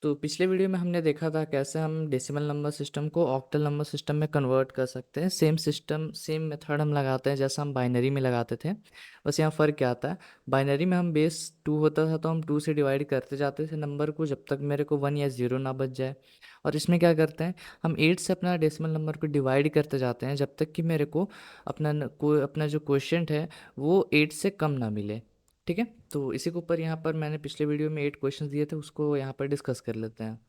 तो पिछले वीडियो में हमने देखा था कैसे हम डेसिमल नंबर सिस्टम को ऑक्टल नंबर सिस्टम में कन्वर्ट कर सकते हैं। सेम सिस्टम सेम मेथड हम लगाते हैं जैसा हम बाइनरी में लगाते थे। बस यहाँ फ़र्क क्या आता है, बाइनरी में हम बेस 2 होता था तो हम 2 से डिवाइड करते जाते थे नंबर को जब तक मेरे को 1 या 0 ना बच जाए। और इसमें क्या करते हैं, हम 8 से अपना डेसिमल नंबर को डिवाइड करते जाते हैं जब तक कि मेरे को अपना जो क्वोशिएंट है वो 8 से कम ना मिले। ठीक है, तो इसी के ऊपर यहाँ पर मैंने पिछले वीडियो में 8 क्वेश्चंस दिए थे, उसको यहाँ पर डिस्कस कर लेते हैं।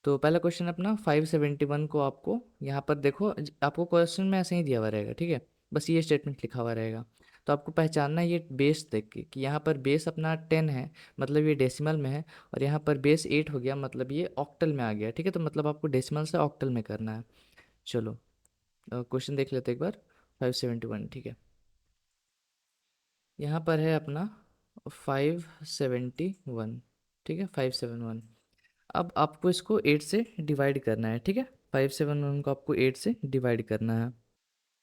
तो पहला क्वेश्चन अपना 571 को आपको यहाँ पर देखो, आपको क्वेश्चन में ऐसे ही दिया हुआ रहेगा। ठीक है, बस ये स्टेटमेंट लिखा हुआ रहेगा। तो आपको पहचानना है ये बेस देख के कि यहाँ पर बेस अपना 10 है, मतलब ये डेसिमल में है, और यहाँ पर बेस 8 हो गया मतलब ये ऑक्टल में आ गया। ठीक है, तो मतलब आपको डेसिमल से ऑक्टल में करना है। चलो क्वेश्चन देख लेते हैं एक बार। 571, ठीक है, यहाँ पर है अपना 571। ठीक है, 571। अब आपको इसको 8 से डिवाइड करना है। ठीक है, 571 को आपको 8 से डिवाइड करना है।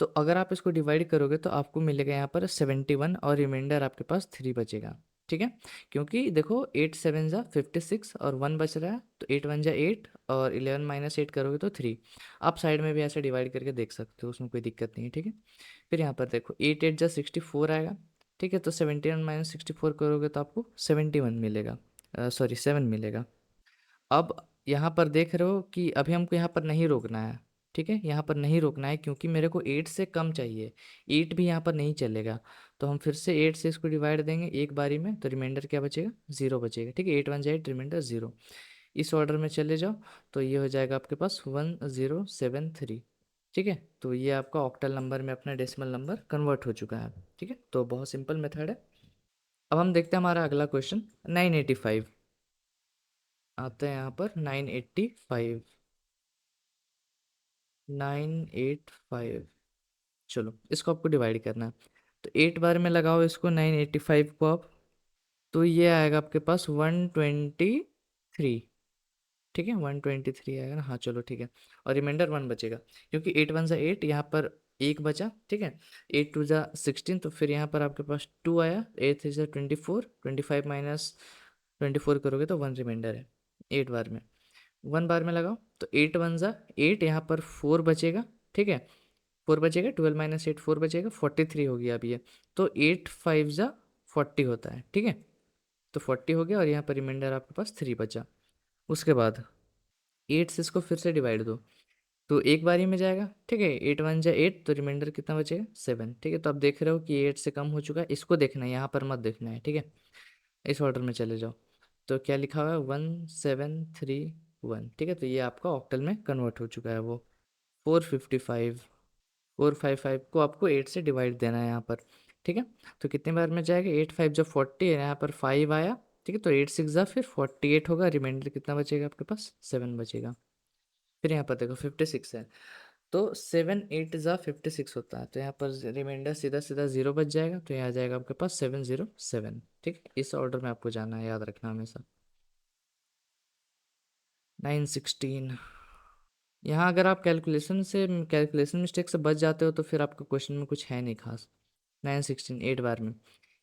तो अगर आप इसको डिवाइड करोगे तो आपको मिलेगा यहाँ पर 71 और रिमाइंडर आपके पास 3 बचेगा। ठीक है, क्योंकि देखो 8 7 जा 56 और 1 बच रहा है, तो 8 1 जा 8 और 11 माइनस 8 करोगे तो 3। आप साइड में भी ऐसे डिवाइड करके देख सकते हो, उसमें कोई दिक्कत नहीं है। ठीक है, फिर यहाँ पर देखो 8 8 जा 64 आएगा। ठीक है, तो 71 माइनस 64 करोगे तो आपको 71 मिलेगा, सॉरी 7 मिलेगा। अब यहाँ पर देख रहे हो कि अभी हमको यहाँ पर नहीं रोकना है। ठीक है, यहाँ पर नहीं रोकना है क्योंकि मेरे को 8 से कम चाहिए। 8 भी यहाँ पर नहीं चलेगा, तो हम फिर से 8 से इसको डिवाइड देंगे एक बारी में, तो रिमाइंडर क्या बचेगा, 0 बचेगा। ठीक है, 8 1 8, रिमाइंडर 0। इस ऑर्डर में चले जाओ तो ये हो जाएगा आपके पास 1073। ठीक है, तो ये आपका ऑक्टल नंबर में अपना डेसिमल नंबर कन्वर्ट हो चुका है। ठीक है, तो बहुत सिंपल मेथड है। अब हम देखते हैं हमारा अगला क्वेश्चन 985। आते हैं यहाँ पर 985। 985, चलो इसको आपको डिवाइड करना है। तो 8 बार में लगाओ इसको 985 को आप, तो ये आएगा आपके पास 123। ठीक है, 123 आएगा ना, हाँ चलो ठीक है। और रिमाइंडर 1 बचेगा क्योंकि 8 1 ज़ा 8, यहाँ पर एक बचा। ठीक है, 8 2 ज़ा 16, तो फिर यहाँ पर आपके पास 2 आया। 8 3 ज़ा 24, 25 माइनस 24 करोगे तो 1 रिमाइंडर है 8 बार में। 1 बार में लगाओ तो 8 1 ज़ा 8, यहाँ पर 4 बचेगा। ठीक है, 4 बचेगा, 12 माइनस 8 4 बचेगा, 43 हो गया अब ये। तो 8 5 ज़ा 40 होता है। ठीक है, तो 40 हो गया और यहाँ पर रिमाइंडर आपके पास 3 बचा। उसके बाद 8 से इसको फिर से डिवाइड दो, तो एक बारी में जाएगा। ठीक है, 8 1 जा 8, तो रिमाइंडर कितना बचेगा, 7। ठीक है, तो आप देख रहे हो कि 8 से कम हो चुका है, इसको देखना है, यहाँ पर मत देखना है। ठीक है, इस ऑर्डर में चले जाओ। तो क्या लिखा हुआ है, 1731। ठीक है, तो ये आपका ऑक्टल में कन्वर्ट हो चुका है वो 455। 455 को आपको 8 से डिवाइड देना है यहाँ पर। ठीक है, तो कितने बार में जाएगा, 8 5 जब 40 है, यहाँ पर 5 आया। ठीक है, तो 8 6 जा फिर 48 होगा, रिमाइंडर कितना बचेगा आपके पास, 7 बचेगा। फिर यहाँ पर देखो 56 है, तो 7 8 जा 56 होता है, तो यहाँ पर रिमाइंडर सीधा सीधा 0 बच जाएगा, तो यहाँ आ जाएगा आपके पास 707। ठीक, इस ऑर्डर में आपको जाना है, याद रखना हमेशा। 916। यहाँ अगर आप कैलकुलेशन मिस्टेक से बच जाते हो तो फिर आपका क्वेश्चन में कुछ है नहीं खास। 916 8 बार में,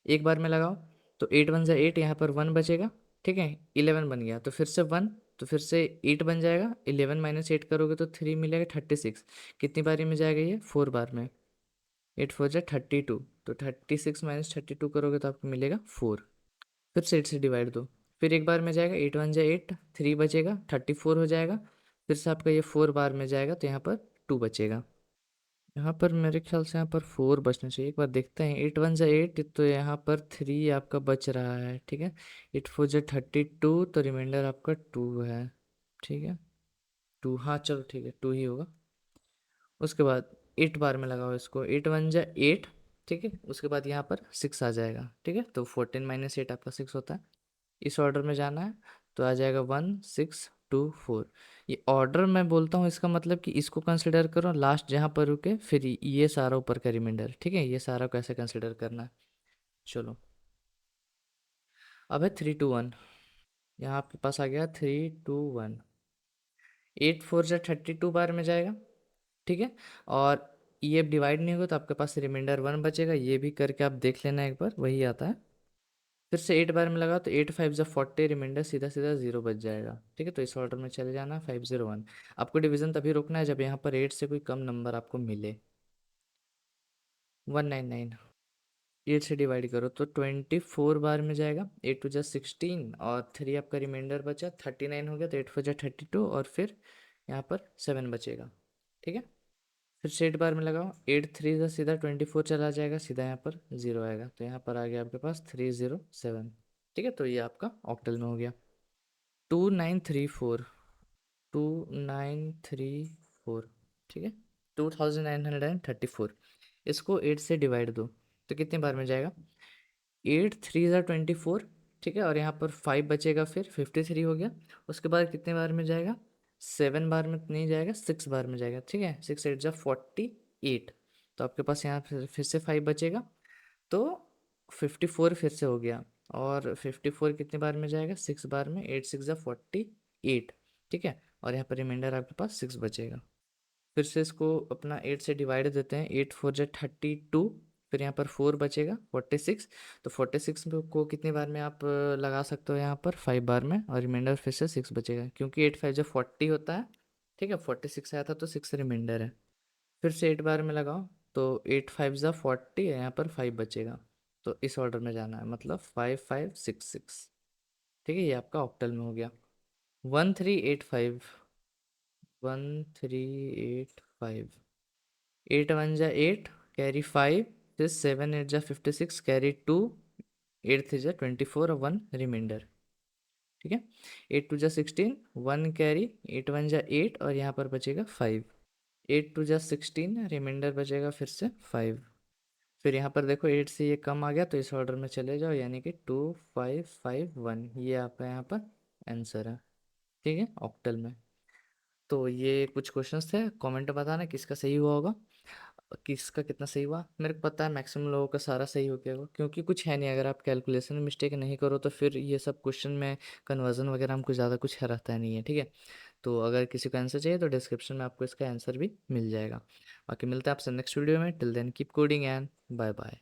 एक बार में लगाओ, तो 8 1 जा 8, यहाँ पर 1 बचेगा। ठीक है, 11 बन गया, तो फिर से 1, तो फिर से 8 बन जाएगा। 11 माइनस 8 करोगे तो 3 मिलेगा, 36। कितनी बारी में जाएगा ये, 4 बार में। 8 4 जा 32, तो 36 माइनस 32 करोगे तो आपको मिलेगा 4। फिर से 8 से डिवाइड दो, फिर एक बार में जाएगा। 8 1 जा 8, 3 बचेगा, 34 हो जाएगा। फिर से आपका ये 4 बार में जाएगा, तो यहाँ पर 2 बचेगा। यहाँ पर मेरे ख्याल से यहाँ पर 4 बचना चाहिए, एक बार देखते हैं। 8 1 जा 8, तो यहाँ पर 3 आपका बच रहा है। ठीक है, 8 4 जा 32, तो रिमाइंडर आपका 2 है। ठीक है, 2, हाँ चलो ठीक है, 2 ही होगा। उसके बाद 8 बार में लगाओ इसको, 8 1 जा 8। ठीक है, उसके बाद यहाँ पर 6 आ जाएगा। ठीक है, तो 14 माइनस 8 आपका 6 होता है। इस ऑर्डर में जाना है, तो आ जाएगा 1624। ये ऑर्डर मैं बोलता हूँ, इसका मतलब कि इसको कंसिडर करो, लास्ट जहाँ पर रुके फिर ये सारा ऊपर का रिमाइंडर। ठीक है, ये सारा कैसे कंसिडर करना है, चलो। अब है 321, यहाँ आपके पास आ गया 321। 8 4 जा 32 बार में जाएगा। ठीक है, और ये डिवाइड नहीं होगा तो आपके पास रिमाइंडर 1 बचेगा। ये भी करके आप देख लेना एक बार, वही आता है। फिर से 8 बार में लगाओ तो 8 5 जा 40, रिमाइंडर सीधा सीधा 0 बच जाएगा। ठीक है, तो इस ऑर्डर में चले जाना 501। आपको डिवीजन तभी रोकना है जब यहाँ पर 8 से कोई कम नंबर आपको मिले। 199, 8 से डिवाइड करो तो 24 बार में जाएगा। 8 टू जा 16 और 3 आपका रिमाइंडर बचा, 39 हो गया, तो 8 4 जा 32 और फिर यहाँ पर 7 बचेगा। ठीक है, फिर से 8 बार में लगाओ, 8 3 जा सीधा 24 चला जाएगा, सीधा यहाँ पर 0 आएगा, तो यहाँ पर आ गया आपके पास 307। ठीक है, तो ये आपका ऑक्टल में हो गया। 2934, 2934, ठीक है, 2934। इसको 8 से डिवाइड दो तो कितने बार में जाएगा? 8 3 जा 24, ठीक है, और यहाँ पर 5 बचेगा, फिर 53 हो गया। उसके बाद कितने बार में जाएगा? 7 बार में नहीं जाएगा, 6 बार में जाएगा। ठीक है, 6 8 जा 48, तो आपके पास यहाँ फिर से 5 बचेगा, तो 54 फिर से हो गया। और 54 कितने बार में जाएगा? 6 बार में, 8 6 जा 48। ठीक है, और यहाँ पर रिमाइंडर आपके पास 6 बचेगा। फिर से इसको अपना 8 से डिवाइड देते हैं, 8 4 जा 32, फिर यहाँ पर 4 बचेगा, 46। तो 46 को कितने बार में आप लगा सकते हो? यहाँ पर 5 बार में, और रिमाइंडर फिर से 6 बचेगा, क्योंकि 8 5 जा 40 होता है। ठीक है, 46 आया था तो 6 रिमाइंडर है। फिर से 8 बार में लगाओ तो 8 5 जा 40 है, यहाँ पर 5 बचेगा, तो इस ऑर्डर में जाना है, मतलब 5566। ठीक है, ये आपका ऑक्टल में हो गया। 1385, 1385, 8 1 जा 8, कैरी 5, फिर 7 8 जा 56, कैरी 2, 8 3 जा 24 और 1 रिमाइंडर। ठीक है, 8 2 जा 16, 1 कैरी, 8 1 जा 8 और यहाँ पर बचेगा 5, 8 2 जा 16, रिमाइंडर बचेगा फिर से 5। फिर यहाँ पर देखो 8 से ये कम आ गया, तो इस ऑर्डर में चले जाओ, यानी कि 2551, ये आपका यहाँ पर आंसर है। ठीक है, ऑक्टल में। तो ये कुछ क्वेश्चंस थे, कमेंट में बताना किसका सही हुआ होगा, किसका कितना सही हुआ। मेरे को पता है मैक्सिमम लोगों का सारा सही हो गया होगा, क्योंकि कुछ है नहीं, अगर आप कैलकुलेशन में मिस्टेक नहीं करो तो फिर ये सब क्वेश्चन में कन्वर्जन वगैरह हमको ज़्यादा कुछ रहता नहीं है। ठीक है, तो अगर किसी को आंसर चाहिए तो डिस्क्रिप्शन में आपको इसका आंसर भी मिल जाएगा। बाकी मिलते हैं आपसे नेक्स्ट वीडियो में, till then keep coding and bye bye.